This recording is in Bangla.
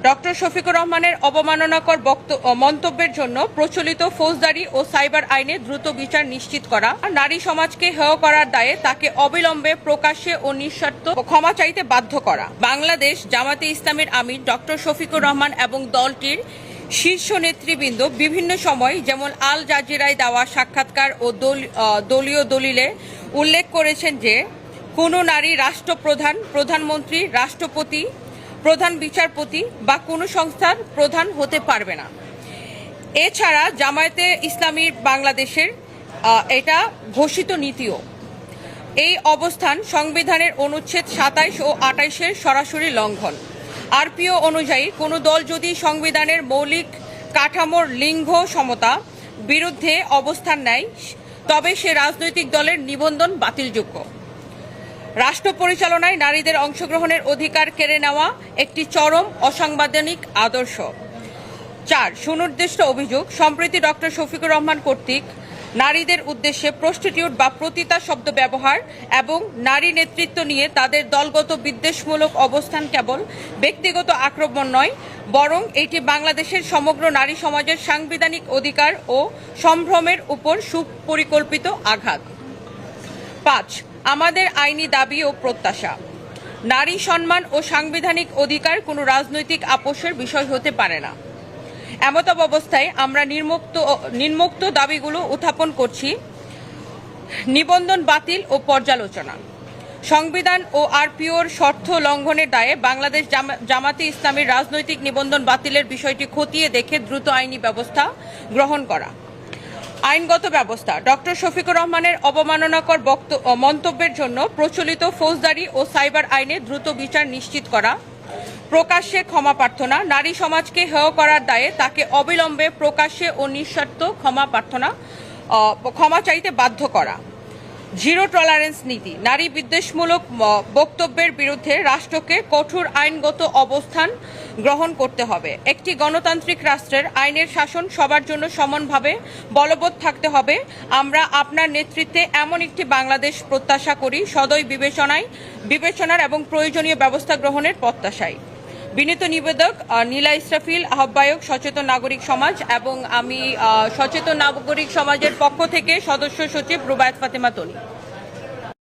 ডক্টর শফিকুর রহমানের অবমাননাকর মন্তব্যের জন্য প্রচলিত ফৌজদারি ও সাইবার আইনে দ্রুত বিচার নিশ্চিত করা, নারী সমাজকে হেয় করার দায়ে তাকে অবিলম্বে প্রকাশ্যে ও নিঃশর্ত ক্ষমা চাইতে বাধ্য করা। বাংলাদেশ জামাতে ইসলামীর আমির ডক্টর শফিকুর রহমান এবং দলটির শীর্ষ নেতৃবৃন্দ বিভিন্ন সময় যেমন আল জাজিরায় দেওয়া সাক্ষাৎকার ও দলীয় দলিলে উল্লেখ করেছেন যে কোনো নারী রাষ্ট্রপ্রধান, প্রধানমন্ত্রী, রাষ্ট্রপতি, প্রধান বিচারপতি বা কোনো সংস্থার প্রধান হতে পারবে না। এছাড়া জামায়াতে ইসলামী বাংলাদেশের এটা ঘোষিত নীতিও। এই অবস্থান সংবিধানের অনুচ্ছেদ ২৭ ও ২৮-এর সরাসরি লঙ্ঘন। আরপিও অনুযায়ী কোনো দল যদি সংবিধানের মৌলিক কাঠামোর লিঙ্গ সমতা বিরুদ্ধে অবস্থান নেয় তবে সে রাজনৈতিক দলের নিবন্ধন বাতিলযোগ্য। রাষ্ট্র পরিচালনায় নারীদের অংশগ্রহণের অধিকার কেড়ে নেওয়া একটি চরম অসাংবিধানিক আদর্শ। ৪. সুনির্দিষ্ট অভিযোগ, সম্প্রতি ডক্টর শফিকুর রহমান কর্তৃক নারীদের উদ্দেশ্যে প্রস্টিটিউট বা পতিতা শব্দ ব্যবহার এবং নারী নেতৃত্ব নিয়ে তাদের দলগত বিদ্বেষমূলক অবস্থান কেবল ব্যক্তিগত আক্রমণ নয়, বরং এটি বাংলাদেশের সমগ্র নারী সমাজের সাংবিধানিক অধিকার ও সম্ভ্রমের উপর সুপরিকল্পিত আঘাত। ৫. আমাদের আইনি দাবি ও প্রত্যাশা, নারী সম্মান ও সাংবিধানিক অধিকার কোনো রাজনৈতিক আপোষের বিষয় হতে পারে না। এমতাবস্থায় আমরা নিম্নোক্ত দাবিগুলো উত্থাপন করছি: নিবন্ধন বাতিল ও পর্যালোচনা, সংবিধান ও আরপিওর শর্ত লঙ্ঘনের দায়ে বাংলাদেশ জামাতে ইসলামীর রাজনৈতিক নিবন্ধন বাতিলের বিষয়টি খতিয়ে দেখে দ্রুত আইনি ব্যবস্থা গ্রহণ করা। আইনগত ব্যবস্থা, ডক্টর শফিকুর রহমানের অবমাননাকর মন্তব্যের জন্য প্রচলিত ফৌজদারি ও সাইবার আইনে দ্রুত বিচার নিশ্চিত করা, প্রকাশ্যে ক্ষমা প্রার্থনা, নারী সমাজকে হেয় করার দায়ে তাকে অবিলম্বে প্রকাশ্যে ও নিঃশর্ত ক্ষমা চাইতে বাধ্য করা। জিরো টলারেন্স নীতি, নারী বিদ্বেষমূলক বক্তব্যের বিরুদ্ধে রাষ্ট্রকে কঠোর আইনগত অবস্থান গ্রহণ করতে হবে। একটি গণতান্ত্রিক রাষ্ট্রের আইনের শাসন সবার জন্য সমানভাবে বলবৎ থাকতে হবে। আমরা আপনার নেতৃত্বে এমন একটি বাংলাদেশ প্রত্যাশা করি, সদয় বিবেচনার এবং প্রয়োজনীয় ব্যবস্থা গ্রহণের প্রত্যাশায়। বিনীত নিবেদক নীলা ইসরাফিল, আহ্বায়ক সচেতন নাগরিক সমাজ, এবং আমি সচেতন নাগরিক সমাজের পক্ষ থেকে সদস্য সচিব রুবায়েত ফাতেমা তনি।